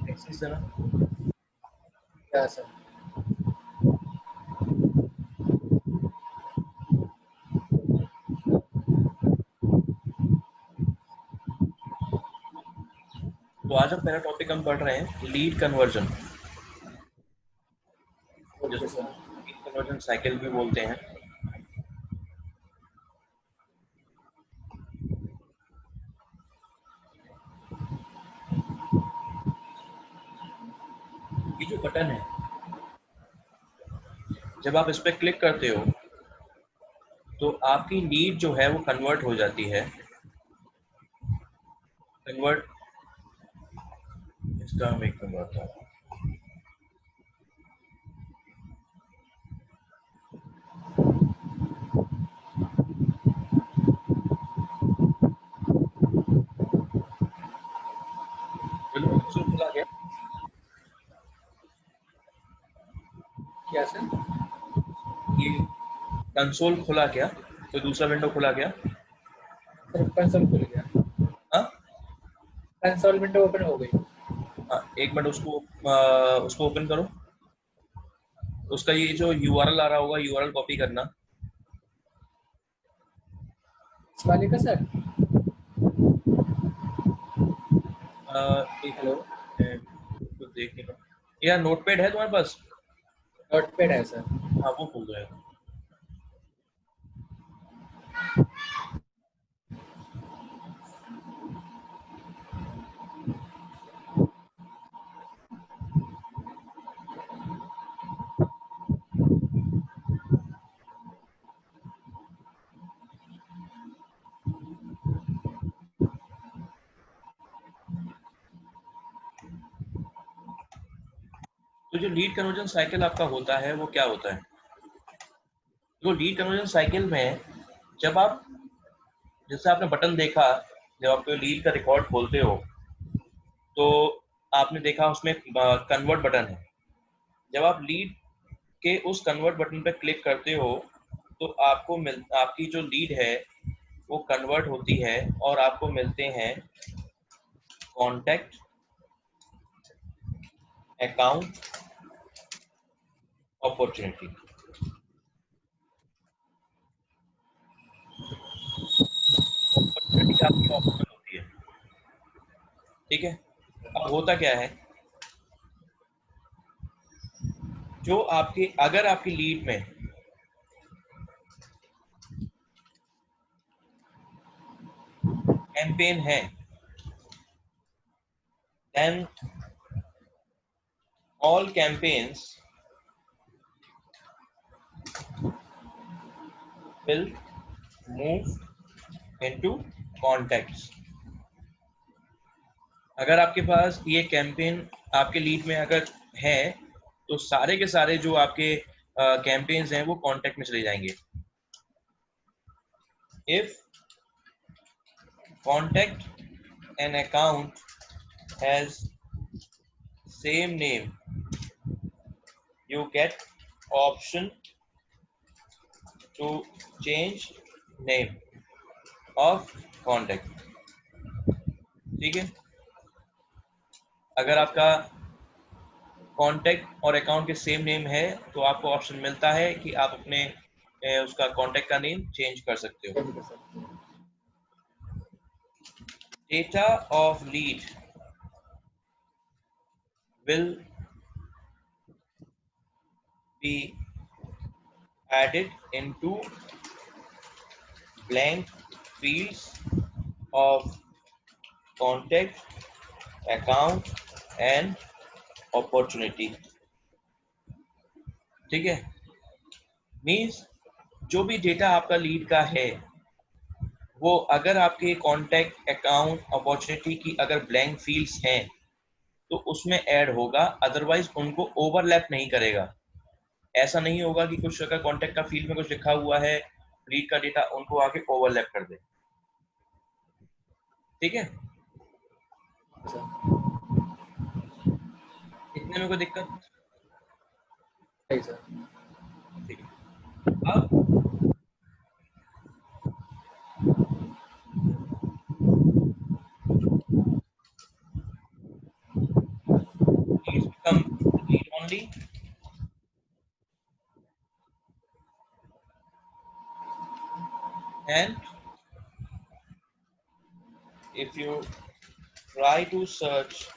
Access देना। क्या sir? तो आज हम पहला टॉपिक हम पढ़ रहे हैं लीड कन्वर्जन, ओके जिसको सर। लीड कन्वर्जन साइकिल भी बोलते हैं। ये जो बटन है, जब आप इस पर क्लिक करते हो तो आपकी लीड जो है वो कन्वर्ट हो जाती है। कन्वर्ट, इसका मैं एक कन्वर्ट था। चलो कंसोल खुला गया। क्या सर? ये कंसोल खुला क्या, तो दूसरा विंडो खुला क्या? सर कंसोल खुल गया। हाँ कंसोल विंडो ओपन हो गई। हाँ, एक मिनट उसको ओपन करो। उसका ये जो यूआरएल आ रहा होगा, यूआरएल कॉपी करना। इस वाले का सर? एक हेलो। तो देखने का यार, नोटपैड है तुम्हारे पास? नोटपैड है सर। हाँ, वो खुल जाएगा। तो जो लीड कन्वर्जन साइकिल आपका होता है वो क्या होता है? तो लीड कन्वर्जन साइकिल में जब आप, जैसे आपने बटन देखा, जब आप लीड का रिकॉर्ड खोलते हो तो आपने देखा उसमें कन्वर्ट बटन है। जब आप लीड के उस कन्वर्ट बटन पर क्लिक करते हो तो आपकी जो लीड है वो कन्वर्ट होती है और आपको मिलते हैं कॉन्टैक्ट, अकाउंट, अपॉर्चुनिटी। अपॉर्चुनिटी आपकी ऑप्शनल होती है, ठीक है। अब होता क्या है, जो आपके, अगर आपकी लीड में कैंपेन है, then all campaigns will move into contacts. अगर आपके पास ये कैंपेन आपके लीड में अगर है तो सारे के सारे जो आपके कैंपेन्स हैं वो कॉन्टैक्ट में चले जाएंगे। If contact an account has same name, you get option to change name of contact, ठीक है। अगर ओके आपका सर। कॉन्टैक्ट और अकाउंट के सेम नेम है तो आपको ऑप्शन मिलता है कि आप अपने उसका कॉन्टैक्ट का नेम चेंज कर सकते हो। चेंज कर सकते हैं। Data of lead will be added into blank fields of contact, account and opportunity, ठीक है। मीन्स जो भी डेटा आपका लीड का है वो अगर आपके कॉन्टैक्ट, अकाउंट, अपॉर्चुनिटी की अगर ब्लैंक फील्ड्स हैं तो उसमें ऐड होगा, अदरवाइज उनको ओवरलैप नहीं करेगा। ऐसा नहीं होगा कि कुछ अगर कॉन्टैक्ट का फील्ड में कुछ लिखा हुआ है, लीड का डेटा उनको आके ओवरलैप कर दे, ठीक है। सर इतने में कोई दिक्कत? नहीं सर। ठीक है। अब only, and if you try to search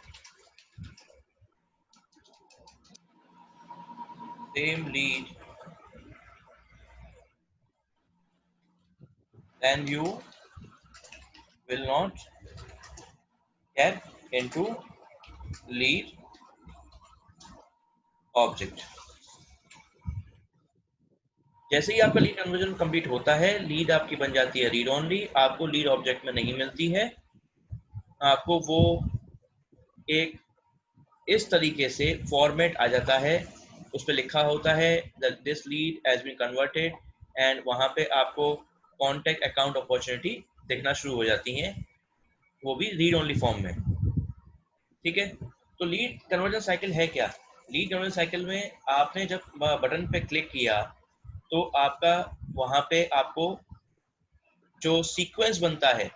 same lead, then you will not get into lead object. जैसे ही आपका लीड कन्वर्जन कंप्लीट होता है, लीड आपकी बन जाती है रीड ओनली, आपको लीड ऑब्जेक्ट में नहीं मिलती है, आपको वो एक इस तरीके से फॉर्मेट आ जाता है, उस पर लिखा होता है this lead has been converted, and वहां पे आपको कॉन्टेक्ट अकाउंट अपॉर्चुनिटी दिखना शुरू हो जाती हैं, वो भी रीड ओनली फॉर्म में। ठीक है, तो लीड कन्वर्जन साइकिल है क्या? लीड कन्वर्जन साइकिल में आपने जब बटन पे क्लिक किया तो आपका वहां पे आपको जो सीक्वेंस बनता है,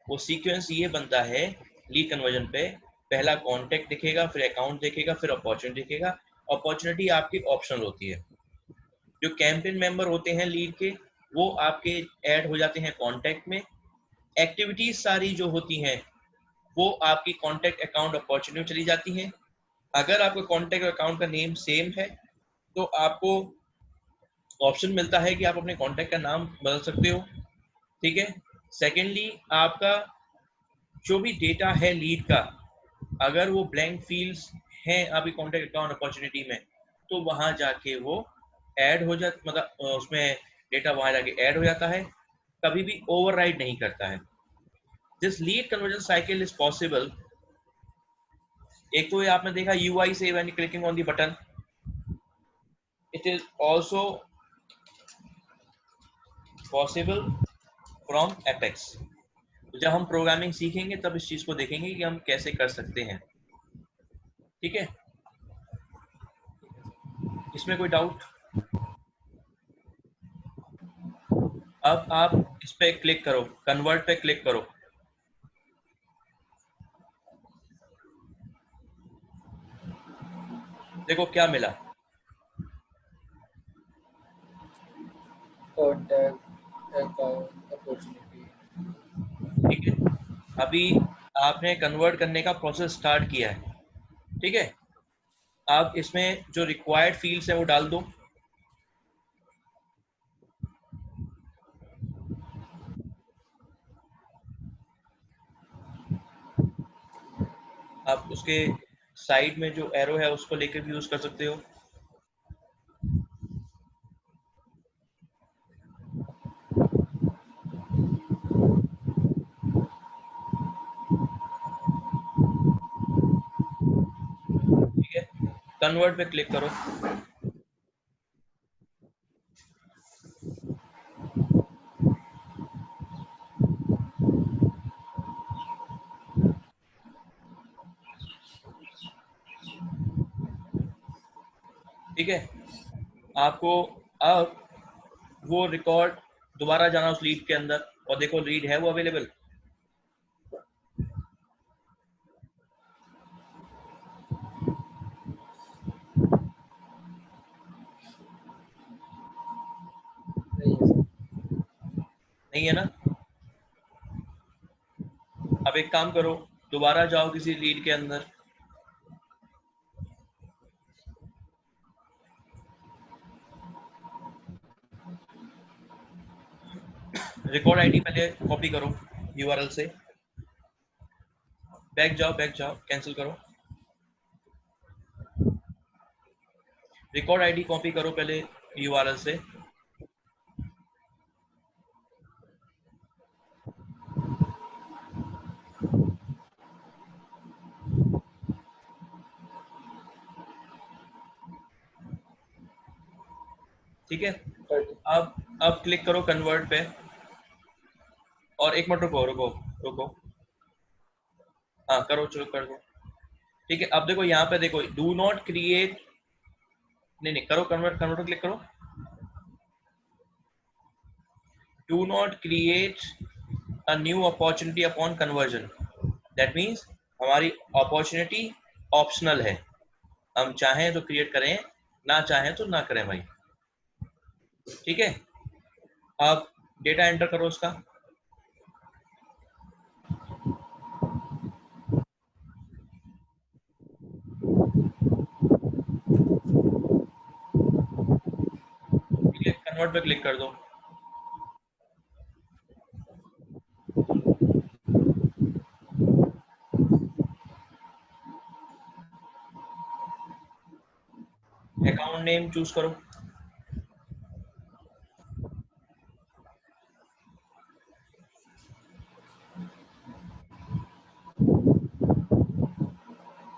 वो सीक्वेंस ये बनता है लीड कन्वर्जन पे, पहला कॉन्टेक्ट दिखेगा, फिर अकाउंट दिखेगा, फिर अपॉर्चुनिटी दिखेगा। अपॉर्चुनिटी आपकी ऑप्शनल होती है। जो कैंपेन मेंबर होते हैं लीड के, वो आपके ऐड हो जाते हैं कॉन्टेक्ट में। एक्टिविटीज सारी जो होती हैं वो आपकी कॉन्टेक्ट अकाउंट अपॉर्चुनिटी में चली जाती हैं। अगर आपका कॉन्टेक्ट अकाउंट का नेम सेम है तो आपको ऑप्शन मिलता है कि आप अपने कॉन्टेक्ट का नाम बदल सकते हो। ठीक है, सेकेंडली आपका जो भी डेटा है लीड का, अगर वो ब्लैंक फील्ड्स हैं आपकी कॉन्टेक्ट अकाउंट अपॉर्चुनिटी में, तो वहां जाके वो ऐड हो जाता, मतलब उसमें डेटा वहां जाके ऐड हो जाता है, कभी भी ओवरराइड नहीं करता है। This lead conversion cycle is possible. एक तो ये आपने देखा यूआई से when clicking on the button, it is also possible from apex. जब हम प्रोग्रामिंग सीखेंगे तब इस चीज को देखेंगे कि हम कैसे कर सकते हैं। ठीक है, इसमें कोई डाउट? अब आप इस पे क्लिक करो, कन्वर्ट पे क्लिक करो। देखो क्या मिला, कॉन्टैक्ट अकाउंट अपॉर्चुनिटी। ठीक है, अभी आपने कन्वर्ट करने का प्रोसेस स्टार्ट किया है। ठीक है, आप इसमें जो रिक्वायर्ड फील्ड्स है वो डाल दो। आप उसके साइड में जो एरो है उसको लेकर भी यूज कर सकते हो। ठीक है, कन्वर्ट पे क्लिक करो। ठीक है, आपको अब वो रिकॉर्ड दोबारा जाना उस लीड के अंदर, और देखो लीड है वो अवेलेबल। नहीं है सर। नहीं है ना? अब एक काम करो, दोबारा जाओ किसी लीड के अंदर, रिकॉर्ड आईडी पहले कॉपी करो यूआरएल से, बैक जाओ, कैंसिल करो, रिकॉर्ड आईडी कॉपी करो पहले यूआरएल से। ठीक है, अब क्लिक करो कन्वर्ट पे, और एक मिनट रुको, हाँ करो, चलो कर दो। ठीक है, अब देखो यहाँ पे देखो, डू नॉट क्रिएट, नहीं करो, कन्वर्ट क्लिक करो। Do not create a new opportunity upon conversion. That means हमारी अपॉर्चुनिटी ऑप्शनल है, हम चाहें तो क्रिएट करें, ना चाहें तो ना करें भाई। ठीक है, आप डेटा एंटर करो उसका। ठीक है, कन्वर्ट पे क्लिक कर दो। अकाउंट नेम चूज करो।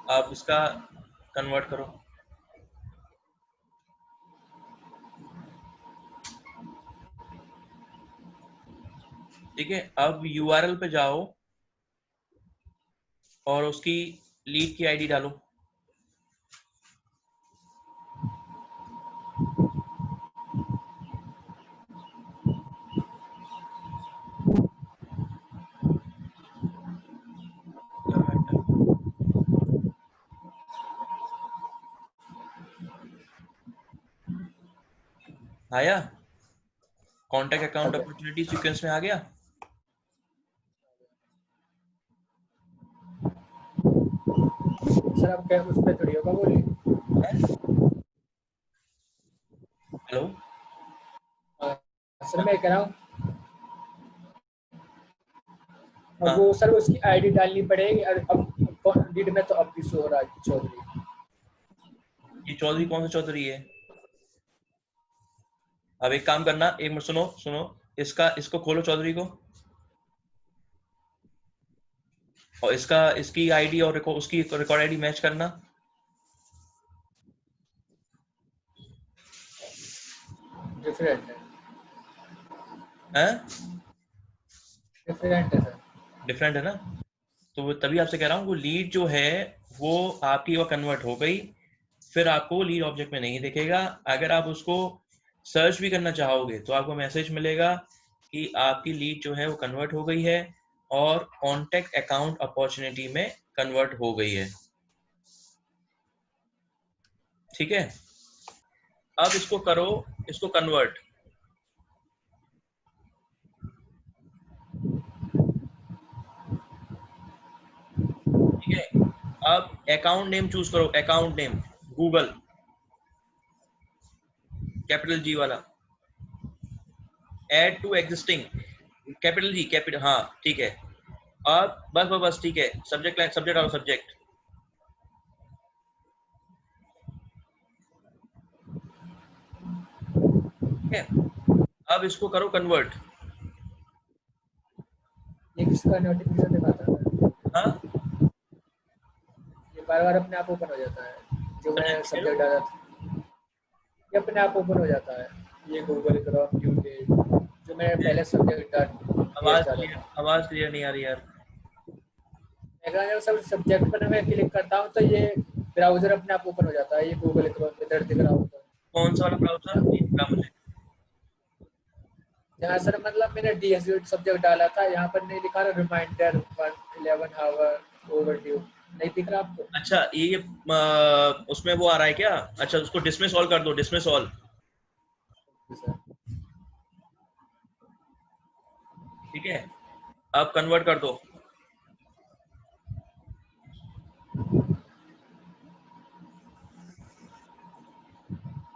आप इसका कन्वर्ट करो। ठीक है, अब यूआरएल पे जाओ और उसकी लीड की आईडी डालो। आया? कॉन्टैक्ट अकाउंट आगे अपॉर्चुनिटी सीक्वेंस में आ गया। सर, आप क्या उस पर थोड़ी होगा बोलिए। हेलो, सर मैं कह रहा हूँ, अब हाँ, वो सर उसकी आईडी डालनी पड़ेगी। और अब लीड में तो अब भी सो रहा है चौधरी। ये चौधरी कौन सा चौधरी है? अब एक काम करना, एक मिनट सुनो सुनो, इसको खोलो चौधरी को, और इसकी आईडी और उसकी रिकॉर्ड आईडी मैच करना। डिफरेंट है। है? डिफरेंट है सर। डिफरेंट है ना? तो वो तभी आपसे कह रहा हूँ, वो लीड जो है वो आपकी वो कन्वर्ट हो गई, फिर आपको लीड ऑब्जेक्ट में नहीं दिखेगा। अगर आप उसको सर्च भी करना चाहोगे तो आपको मैसेज मिलेगा कि आपकी लीड जो है वो कन्वर्ट हो गई है और कॉन्टैक्ट अकाउंट अपॉर्चुनिटी में कन्वर्ट हो गई है। ठीक है, अब इसको करो, इसको कन्वर्ट। ठीक है, अब अकाउंट नेम चूज करो, account name Google, capital G वाला, add to existing, capital G, capital, हाँ ठीक है। अब बस बस बस, ठीक है, सब्जेक्ट लाइन, सब्जेक्ट आओ, सब्जेक्ट। ठीक है, अब इसको करो कन्वर्ट। ये किसका नोटिफिकेशन दिखाता है? हाँ, ये बार बार अपने आप ओपन हो जाता है जो समझ मैं रहे हो? सब्जेक्ट डाला था। ये अपने आप ओपन हो जाता है। ये गूगल क्रोम न्यू पेज जो मैं पहले सब्जेक्ट डाला था। आवाज क्लियर नहीं आ रही यार। मैं जब सब सब्जेक्ट पर मैं क्लिक करता हूँ तो ये ब्राउजर अपने आप ओपन हो जाता है। ये गूगल क्रोम पे इधर दिख रहा होता है। कौन सा वाला ब्राउजर नहीं दिख रहा मुझे? जहाँ सर मतलब मैंने डीएसयू सब्जेक्ट डाला था, यहाँ पर नहीं दिखा रहा रिमाइंडर 11 आवर ओवरड्यू, नहीं दिख रहा आपको? अच्छा, ये उसमें वो आ रहा है क्या? अच्छा, उसको डिसमिस ऑल कर दो, डिसमिस ऑल। सर ठीक है, अब कन्वर्ट कर दो।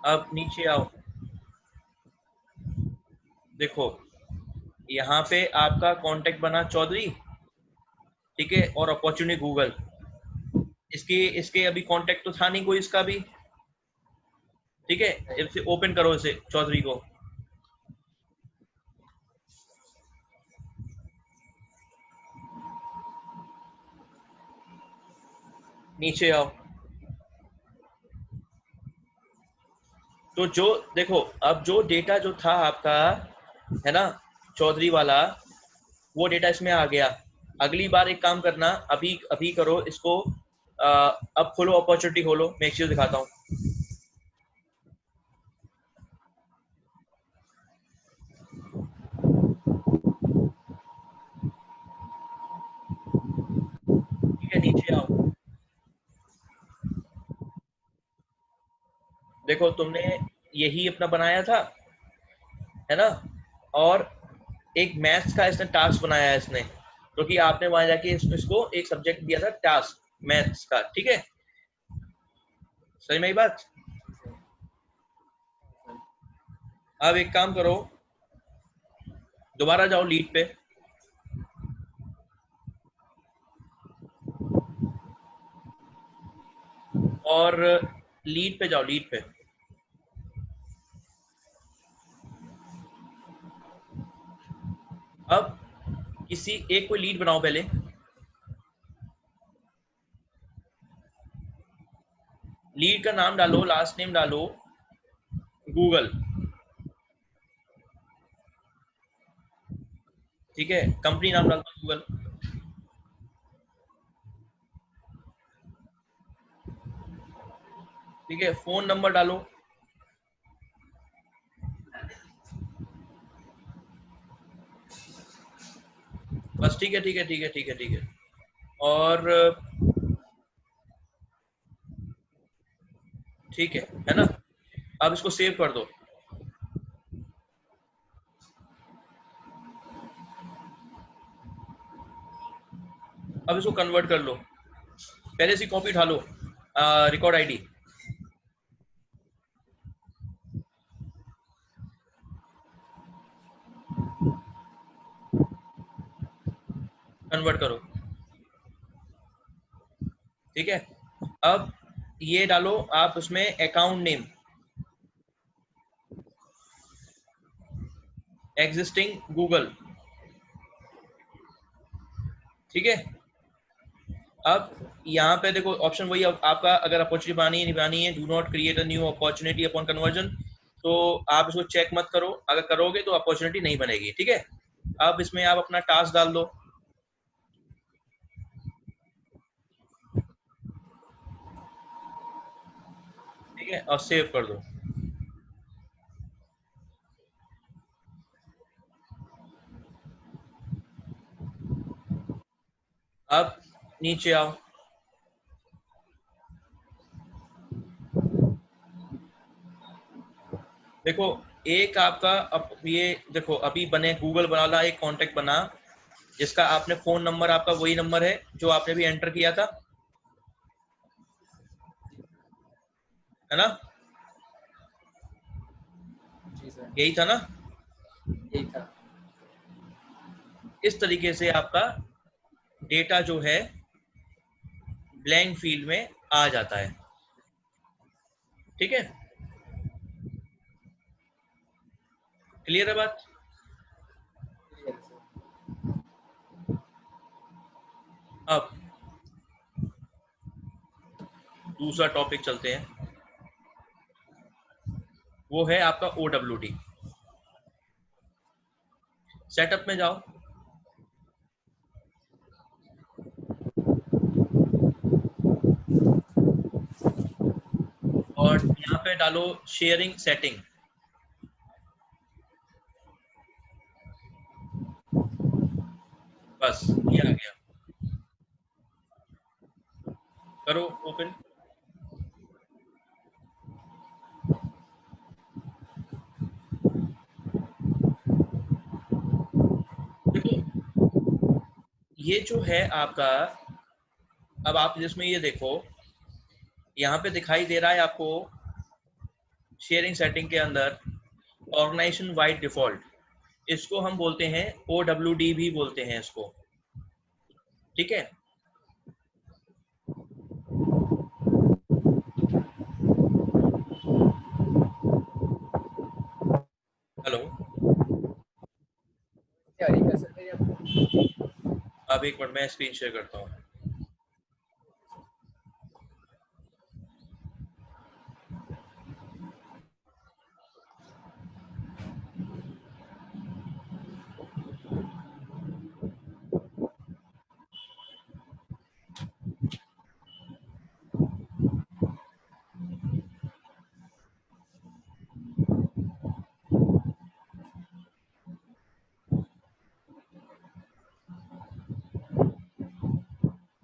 अब नीचे आओ, देखो यहाँ पे आपका कांटेक्ट बना चौधरी। ठीक है, और अपॉर्चुनिटी गूगल, इसके इसके अभी कांटेक्ट तो था नहीं कोई इसका भी। ठीक है, नहीं। इसे ओपन करो, इसे चौधरी को। नीचे आओ, तो जो देखो, अब जो डेटा जो था आपका, है ना, चौधरी वाला, वो डेटा इसमें आ गया। अगली बार एक काम करना, अभी अभी करो इसको, अब खोलो अपॉर्चुनिटी, खोलो, मैं एक चीज दिखाता हूँ। ठीक है, नीचे आओ, देखो तुमने यही अपना बनाया था, है ना, और एक मैथ्स का इसने टास्क बनाया है इसने, तो कि आपने वहां जाके इसको एक सब्जेक्ट दिया था टास्क मैथ्स का, ठीक है, सही में ये बात। जी सर। हाँ सर। अब एक काम करो, दोबारा जाओ लीड पे, और लीड पे जाओ, लीड पे। अब किसी एक कोई लीड बनाओ पहले, लीड का नाम डालो, लास्ट नेम डालो गूगल, ठीक है, कंपनी नाम डाल दो गूगल, ठीक है, फोन नंबर डालो, बस, ठीक है, ठीक है, ठीक है, ठीक है, ठीक है, और ठीक है ना, अब इसको सेव कर दो, अब इसको कन्वर्ट कर लो, पहले से कॉपी उठा लो, रिकॉर्ड आईडी कन्वर्ट करो, ठीक है। अब ये डालो आप उसमें अकाउंट नेम, एग्जिस्टिंग गूगल, ठीक है। अब ओके सर। यहाँ पे देखो ऑप्शन वही, अब आपका अगर अपॉर्चुनिटी पानी है निभानी है, do not create a new opportunity upon conversion, तो आप इसको चेक मत करो, अगर करोगे तो अपॉर्चुनिटी नहीं बनेगी, ठीक है। अब इसमें आप अपना टास्क डाल दो, ठीक है, और सेव कर दो। अब नीचे आओ, देखो एक आपका, अब ये देखो अभी बने गूगल वाला एक कांटेक्ट बना, जिसका आपने फोन नंबर, आपका वही नंबर है जो आपने भी एंटर किया था, है ना, जी सर। यही था ना। यही था। इस तरीके से आपका डेटा जो है ब्लैंक फील्ड में आ जाता है, ठीक है, क्लियर है बात। क्लियर है सर। अब दूसरा टॉपिक चलते हैं, वो है आपका OWD। सेटअप में जाओ, और यहाँ पे डालो शेयरिंग सेटिंग, बस ये आ गया, करो ओपन। देखो ये जो है आपका, अब आप जिसमें ये देखो, यहाँ पे दिखाई दे रहा है आपको शेयरिंग सेटिंग के अंदर ऑर्गेनाइजेशन वाइड डिफॉल्ट, इसको हम बोलते हैं OWD भी बोलते हैं इसको, ठीक है। हेलो, क्या आ रही है सर मेरी आपको? अब एक मिनट मैं स्क्रीन शेयर करता हूँ।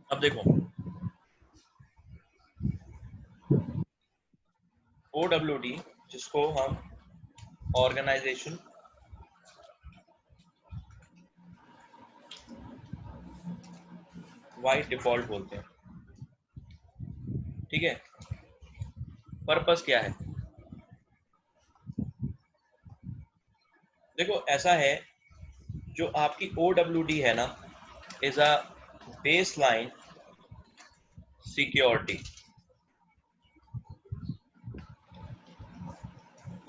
अब देखो OWD, जिसको हम ऑर्गेनाइजेशन वाइड डिफॉल्ट बोलते हैं। ठीक है, पर्पस क्या है? देखो ऐसा है, जो आपकी OWD है ना, is a base line security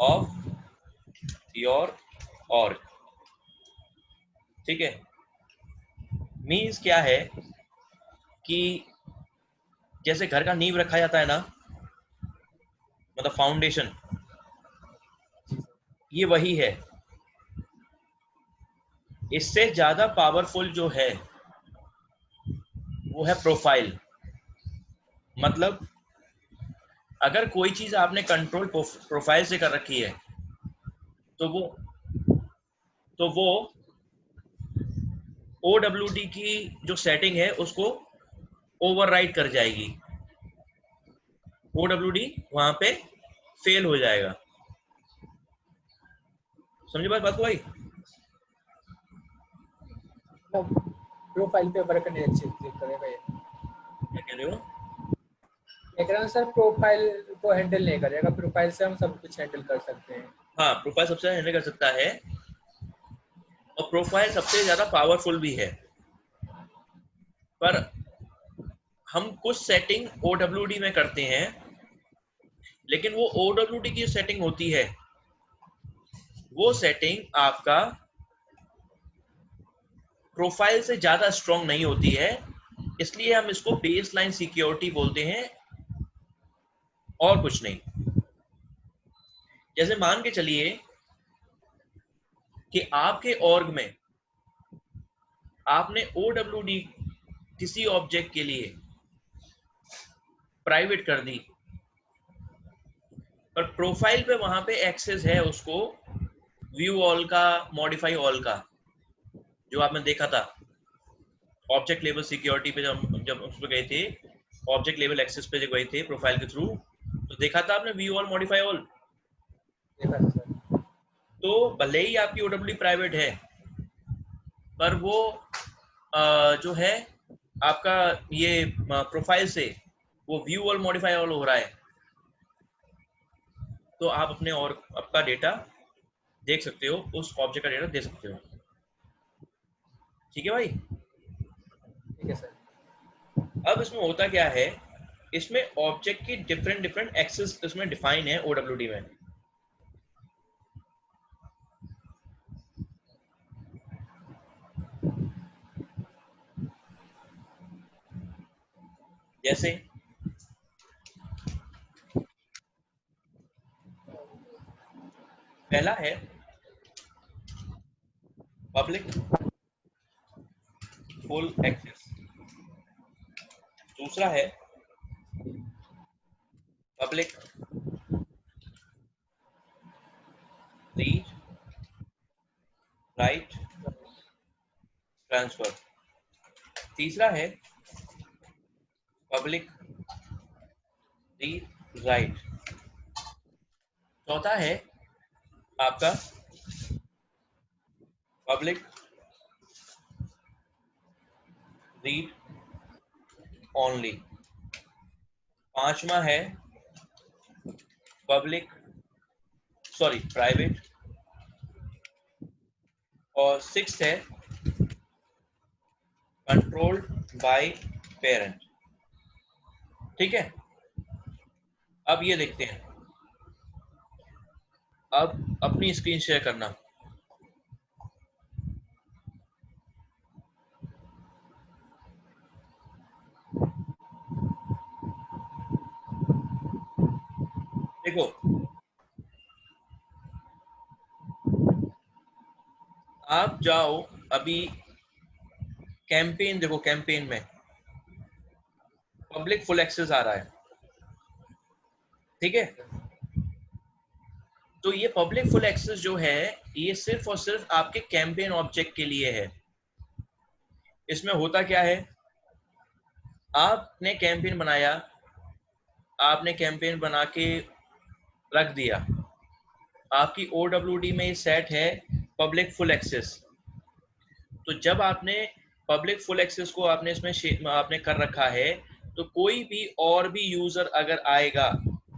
of your org. ठीक है, मीन्स क्या है कि जैसे घर का नींव रखा जाता है ना, मतलब फाउंडेशन, ये वही है। इससे ज्यादा पावरफुल जो है वो है प्रोफाइल। मतलब अगर कोई चीज आपने कंट्रोल प्रोफाइल से कर रखी है तो वो OWD की जो सेटिंग है उसको ओवरराइड कर जाएगी। OWD वहां पे फेल हो जाएगा। समझे बात को भाई? प्रोफाइल पे वर्क नहीं अच्छे से करेगा ये। क्या कह रहे हो? देख रहा हूँ सर, प्रोफाइल को हैंडल नहीं करेगा, प्रोफाइल से हम सब कुछ हैंडल कर सकते हैं। हाँ, प्रोफाइल सबसे हैंडल कर सकता है, और प्रोफाइल सबसे ज्यादा पावरफुल भी है। पर हम कुछ सेटिंग OWD में करते हैं, लेकिन वो OWD की सेटिंग होती है, वो सेटिंग आपका प्रोफाइल से ज्यादा स्ट्रॉन्ग नहीं होती है, इसलिए हम इसको बेसलाइन सिक्योरिटी बोलते हैं, और कुछ नहीं। जैसे मान के चलिए कि आपके ऑर्ग में आपने OWD किसी ऑब्जेक्ट के लिए प्राइवेट कर दी, पर प्रोफाइल पे वहां पे एक्सेस है उसको व्यू ऑल का, मॉडिफाई ऑल का, जो आपने देखा था ऑब्जेक्ट लेवल सिक्योरिटी पे, जब उस पे गए थे, ऑब्जेक्ट लेवल एक्सेस पे जब गए थे प्रोफाइल के थ्रू, तो देखा था आपने व्यू ऑल मॉडिफाई ऑल। देखा था सर। तो भले ही आपकी OWD प्राइवेट है, पर वो जो है आपका ये प्रोफाइल से वो व्यू ऑल मॉडिफाई ऑल हो रहा है, तो आप अपने और आपका डेटा देख सकते हो, उस ऑब्जेक्ट का डेटा दे सकते हो। ठीक है भाई? ठीक है सर। अब इसमें होता क्या है, इसमें ऑब्जेक्ट की डिफरेंट डिफरेंट एक्सेस इसमें डिफाइन है OWD में। जैसे पहला है पब्लिक फुल एक्सेस, दूसरा है पब्लिक रीड राइट ट्रांसफर, तीसरा है पब्लिक रीड राइट, चौथा है आपका पब्लिक रीड ओनली, पांचवा है पब्लिक प्राइवेट, और सिक्स है कंट्रोल्ड बाय पेरेंट। ठीक है, अब ये देखते हैं, अब अपनी स्क्रीन शेयर करना। देखो आप जाओ अभी कैंपेन, देखो कैंपेन में पब्लिक फुल एक्सेस आ रहा है। ठीक है, तो ये पब्लिक फुल एक्सेस जो है ये सिर्फ और सिर्फ आपके कैंपेन ऑब्जेक्ट के लिए है। इसमें होता क्या है, आपने कैंपेन बनाया, आपने कैंपेन बना के रख दिया, आपकी OWD में सेट है पब्लिक फुल एक्सेस। तो जब आपने पब्लिक फुल एक्सेस को आपने इसमें आपने कर रखा है, तो कोई भी और भी यूजर अगर आएगा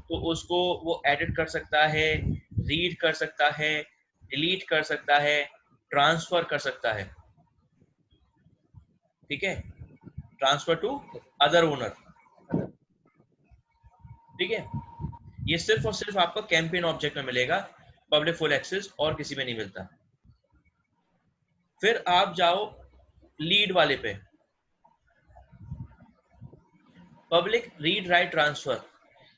तो उसको वो एडिट कर सकता है, रीड कर सकता है, डिलीट कर सकता है, ट्रांसफर कर सकता है। ठीक है, ट्रांसफर टू अदर ओनर। ठीक है, ये सिर्फ और सिर्फ आपको कैंपेन ऑब्जेक्ट में मिलेगा, पब्लिक फुल एक्सेस और किसी में नहीं मिलता। फिर आप जाओ लीड वाले पे, पब्लिक रीड राइट ट्रांसफर।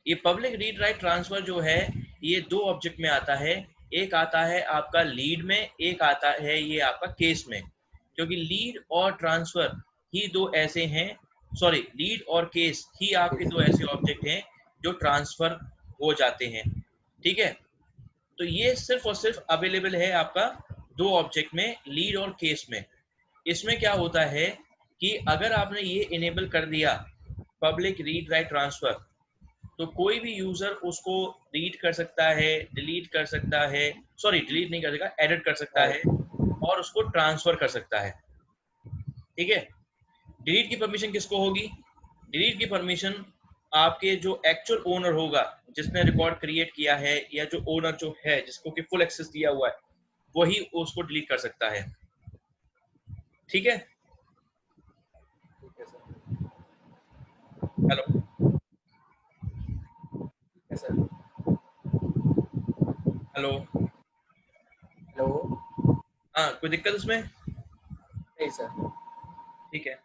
ये पब्लिक रीड राइट ट्रांसफर जो है ये दो ऑब्जेक्ट में आता है, एक आता है आपका लीड में, एक आता है ये आपका केस में। क्योंकि लीड और ट्रांसफर ही दो ऐसे हैं, सॉरी लीड और केस ही आपके दो ऐसे ऑब्जेक्ट हैं जो ट्रांसफर हो जाते हैं। ठीक है, तो ये सिर्फ और सिर्फ अवेलेबल है आपका दो ऑब्जेक्ट में, लीड और केस में। इसमें क्या होता है कि अगर आपने ये इनेबल कर दिया पब्लिक रीड राइट ट्रांसफर, तो कोई भी यूजर उसको रीड कर सकता है, डिलीट कर सकता है, सॉरी डिलीट नहीं कर सकता, एडिट कर सकता है और उसको ट्रांसफर कर सकता है। ठीक है, डिलीट की परमिशन किसको होगी? डिलीट की परमिशन आपके जो एक्चुअल ओनर होगा जिसने रिकॉर्ड क्रिएट किया है, या जो ओनर जो है जिसको कि फुल एक्सेस दिया हुआ है, वही उसको डिलीट कर सकता है। ठीक है, ठीक है सर। हेलो ठीक है सर। Hello, hello. हाँ कोई दिक्कत उसमें? नहीं सर। ठीक है,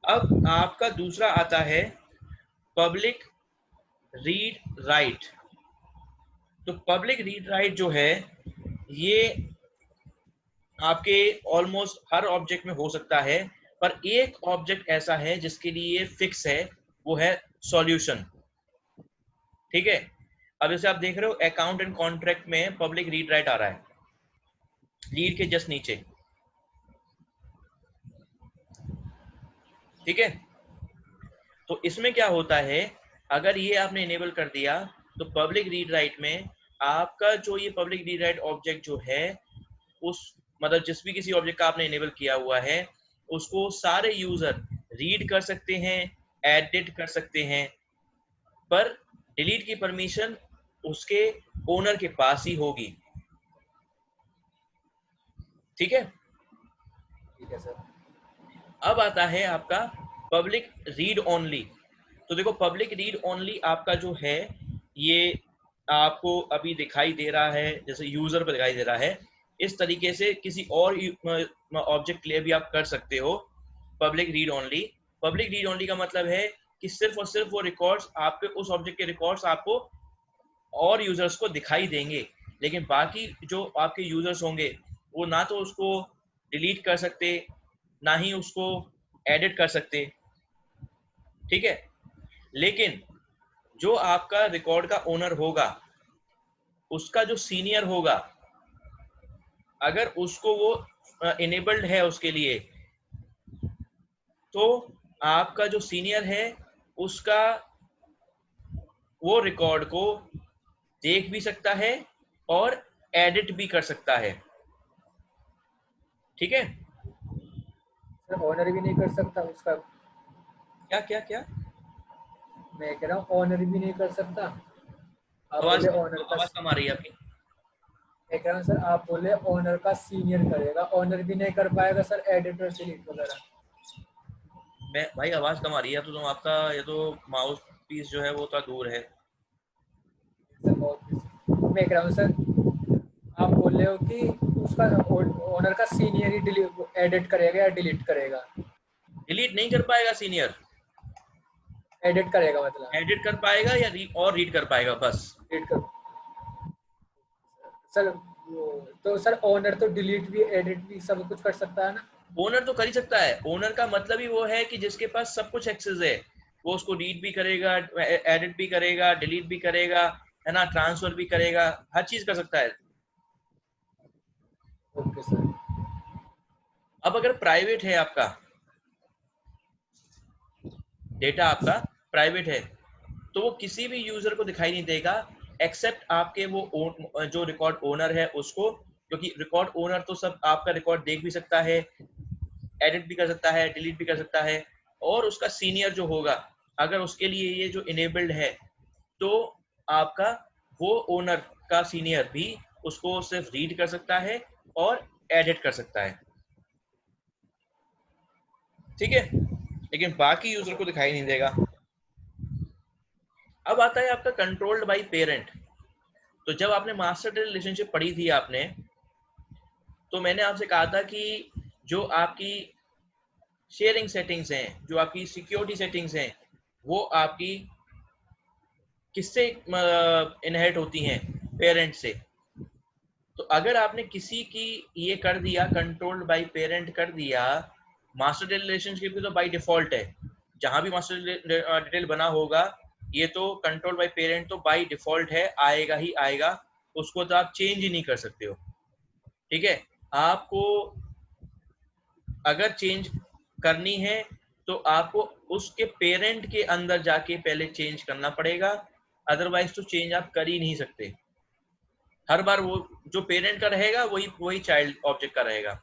अब आपका दूसरा आता है पब्लिक रीड राइट। तो पब्लिक रीड राइट जो है ये आपके ऑलमोस्ट हर ऑब्जेक्ट में हो सकता है, पर एक ऑब्जेक्ट ऐसा है जिसके लिए फिक्स है, वो है सॉल्यूशन। ठीक है, अब जैसे आप देख रहे हो अकाउंट एंड कॉन्ट्रैक्ट में पब्लिक रीड राइट आ रहा है लीड के जस्ट नीचे। ठीक है, तो इसमें क्या होता है, अगर ये आपने इनेबल कर दिया तो पब्लिक रीड राइट में आपका जो ये पब्लिक रीड राइट ऑब्जेक्ट जो है, उस मतलब जिस भी किसी ऑब्जेक्ट का आपने इनेबल किया हुआ है उसको सारे यूजर रीड कर सकते हैं, एडिट कर सकते हैं, पर डिलीट की परमिशन उसके ओनर के पास ही होगी। ठीक है, ठीक है सर। अब आता है आपका पब्लिक रीड ओनली। तो देखो पब्लिक रीड ओनली आपका जो है ये आपको अभी दिखाई दे रहा है, जैसे यूजर पर दिखाई दे रहा है, इस तरीके से किसी और ऑब्जेक्ट के लिए भी आप कर सकते हो public read only. Public read only का मतलब है कि सिर्फ और सिर्फ वो रिकॉर्ड्स आपके उस ऑब्जेक्ट के रिकॉर्ड्स आपको और यूजर्स को दिखाई देंगे, लेकिन बाकी जो आपके यूजर्स होंगे वो ना तो उसको डिलीट कर सकते, ना ही उसको एडिट कर सकते। ठीक है, लेकिन जो आपका रिकॉर्ड का ओनर होगा उसका जो सीनियर होगा, अगर उसको वो इनेबल्ड है उसके लिए, तो आपका जो सीनियर है उसका वो रिकॉर्ड को देख भी सकता है और एडिट भी कर सकता है। ठीक है, सर ऑनर भी नहीं कर सकता उसका? क्या क्या क्या? मैं कह रहा हूँ ऑनर भी नहीं कर सकता। आप आवाज बोले ऑनर का, आवाज कम आ रही है आपकी। मैं कह रहा हूँ सर आप बोले ऑनर का सीनियर करेगा, ऑनर भी नहीं कर पाएगा सर एडिटर डिलीट वगैरह? मैं भाई आवाज कम आ रही है, तो आपका ये तो माउस पीस जो है वो थोड़ा दूर है। सर बहुत, मैं कह रहा हूँ सर आप बोल रहे हो कि उसका ओनर का सीनियर ही एडिट करेगा या डिलीट करेगा? डिलीट नहीं कर पाएगा सीनियर, एडिट करेगा मतलब? एडिट कर पाएगा या और रीड कर पाएगा बस। डिलीट कर सर तो सर ओनर तो डिलीट भी एडिट भी सब कुछ कर सकता है ना? ओनर तो कर ही सकता है, ओनर का मतलब ही वो है कि जिसके पास सब कुछ एक्सेस है, वो उसको रीड भी करेगा, एडिट भी करेगा, डिलीट भी करेगा, है ना, ट्रांसफर भी करेगा, हर चीज कर सकता है। Okay sir. अब अगर प्राइवेट है आपका डेटा, आपका प्राइवेट है, तो वो किसी भी यूजर को दिखाई नहीं देगा एक्सेप्ट आपके वो जो रिकॉर्ड ओनर है उसको, क्योंकि रिकॉर्ड ओनर तो सब आपका रिकॉर्ड देख भी सकता है, एडिट भी कर सकता है, डिलीट भी कर सकता है, और उसका सीनियर जो होगा अगर उसके लिए ये जो इनेबल्ड है तो आपका वो ओनर का सीनियर भी उसको सिर्फ रीड कर सकता है और एडिट कर सकता है, ठीक है, लेकिन बाकी यूजर को दिखाई नहीं देगा। अब आता है आपका कंट्रोल्ड बाय पेरेंट। तो जब आपने मास्टर रिलेशनशिप पढ़ी थी आपने, तो मैंने आपसे कहा था कि जो आपकी शेयरिंग सेटिंग्स हैं, जो आपकी सिक्योरिटी सेटिंग्स हैं, वो आपकी किससे इनहेरिट होती हैं? पेरेंट से। तो अगर आपने किसी की ये कर दिया, कंट्रोल्ड बाय पेरेंट कर दिया, मास्टर रिलेशनशिप की तो बाय डिफॉल्ट है, जहां भी मास्टर डिटेल बना होगा ये तो कंट्रोल बाय पेरेंट तो बाय डिफॉल्ट है, आएगा ही आएगा, उसको तो आप चेंज ही नहीं कर सकते हो, ठीक है। आपको अगर चेंज करनी है तो आपको उसके पेरेंट के अंदर जाके पहले चेंज करना पड़ेगा, अदरवाइज तो चेंज आप कर ही नहीं सकते। हर बार वो जो पेरेंट का रहेगा वही वही चाइल्ड ऑब्जेक्ट का रहेगा,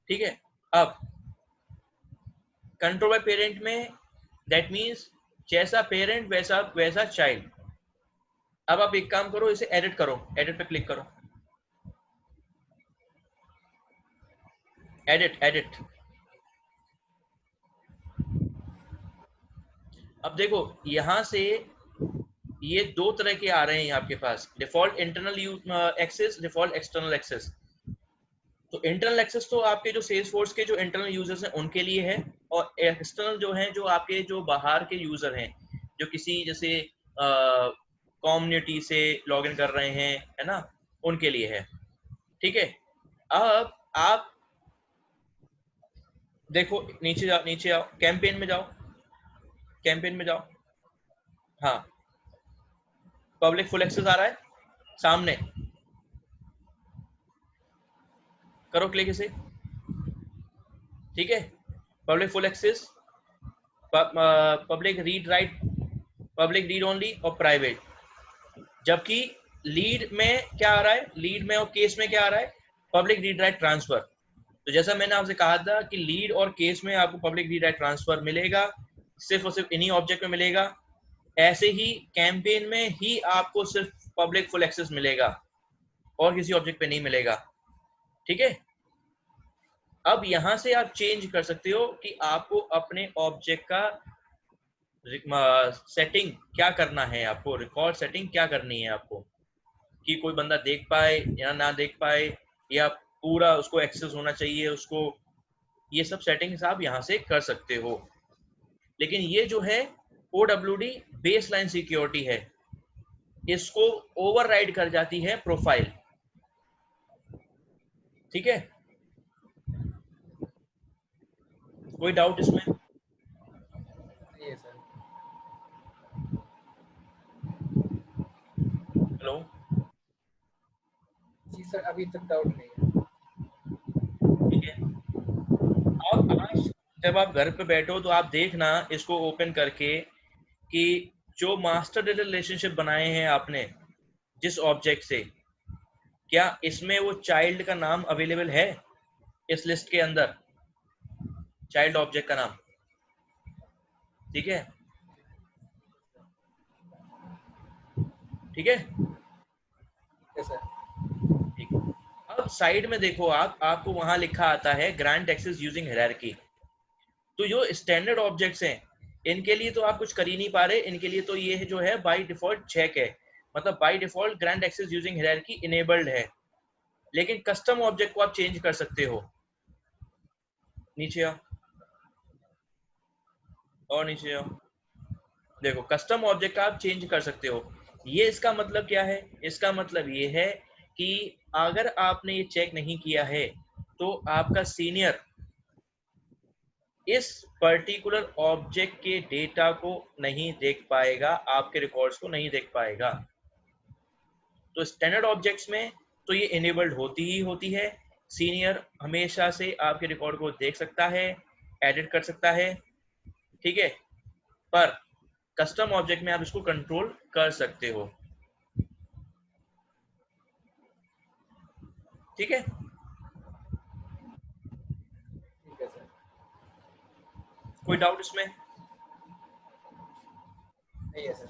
ठीक है। अब कंट्रोल बाय पेरेंट में दैट मीन्स जैसा पेरेंट वैसा वैसा चाइल्ड। अब आप एक काम करो, इसे एडिट करो, एडिट पे क्लिक करो, एडिट एडिट। अब देखो यहां से ये दो तरह के आ रहे हैं आपके पास, default internal access, default external access. तो इंटरनल एक्सेस तो आपके जो सेल्स फोर्स के जो इंटरनल यूजर्स हैं उनके लिए है, और एक्सटर्नल जो हैं जो आपके जो बाहर के यूजर हैं, जो किसी जैसे कम्युनिटी से लॉगिन कर रहे हैं, है ना, उनके लिए है, ठीक है। अब आप देखो नीचे जाओ, नीचे आओ, कैंपेन में जाओ, कैंपेन में जाओ, हाँ, पब्लिक फुल एक्सेस आ रहा है सामने, करो क्लिक इसे, ठीक है। Public full access, public read write, public read only और प्राइवेट। जबकि लीड में क्या आ रहा है, लीड में और केस में क्या आ रहा है, पब्लिक रीड राइट ट्रांसफर। तो जैसा मैंने आपसे कहा था कि लीड और केस में आपको पब्लिक रीड राइट ट्रांसफर मिलेगा, सिर्फ और सिर्फ इन्हीं ऑब्जेक्ट में मिलेगा। ऐसे ही कैंपेन में ही आपको सिर्फ पब्लिक फुल एक्सेस मिलेगा और किसी ऑब्जेक्ट पे नहीं मिलेगा, ठीक है। अब यहां से आप चेंज कर सकते हो कि आपको अपने ऑब्जेक्ट का सेटिंग क्या करना है, आपको रिकॉर्ड सेटिंग क्या करनी है आपको, कि कोई बंदा देख पाए या ना देख पाए, या पूरा उसको एक्सेस होना चाहिए उसको, ये सब सेटिंग्स आप यहाँ से कर सकते हो। लेकिन ये जो है OWD बेसलाइन सिक्योरिटी है, इसको ओवरराइड कर जाती है प्रोफाइल, ठीक है। कोई डाउट इसमें? ये सर, हेलो, जी सर, अभी तक डाउट नहीं है। ठीक है। अब आज जब आप घर पे बैठो तो आप देखना इसको ओपन करके कि जो मास्टर डेटा रिलेशनशिप बनाए हैं आपने जिस ऑब्जेक्ट से, क्या इसमें वो चाइल्ड का नाम अवेलेबल है इस लिस्ट के अंदर, चाइल्ड ऑब्जेक्ट का नाम, ठीक है, ठीक है, सर, ठीक है। अब साइड में देखो आप, आपको वहां लिखा आता है ग्रांट एक्सेस यूजिंग हायरार्की। तो जो स्टैंडर्ड ऑब्जेक्ट्स हैं इनके लिए तो आप कुछ कर ही नहीं पा रहे, इनके लिए तो ये जो है बाय डिफॉल्ट चेक है, मतलब by default grant access using hierarchy enabled है। लेकिन कस्टम ऑब्जेक्ट को आप चेंज कर सकते हो, नीचे आओ और नीचे आओ, देखो कस्टम ऑब्जेक्ट आप चेंज कर सकते हो। ये इसका मतलब क्या है, इसका मतलब ये है कि अगर आपने ये चेक नहीं किया है तो आपका सीनियर इस पर्टिकुलर ऑब्जेक्ट के डेटा को नहीं देख पाएगा, आपके रिकॉर्ड्स को नहीं देख पाएगा। तो स्टैंडर्ड ऑब्जेक्ट्स में तो ये इनेबल्ड होती ही होती है, सीनियर हमेशा से आपके रिकॉर्ड को देख सकता है, एडिट कर सकता है, ठीक है। पर कस्टम ऑब्जेक्ट में आप इसको कंट्रोल कर सकते हो। ठीक है? ठीक है सर। कोई डाउट इसमें? नहीं है सर।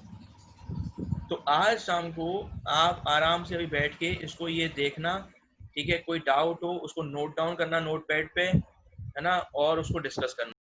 तो आज शाम को आप आराम से अभी बैठ के इसको ये देखना, ठीक है? कोई डाउट हो उसको नोट डाउन करना नोटपैड पे, है ना? और उसको डिस्कस करना।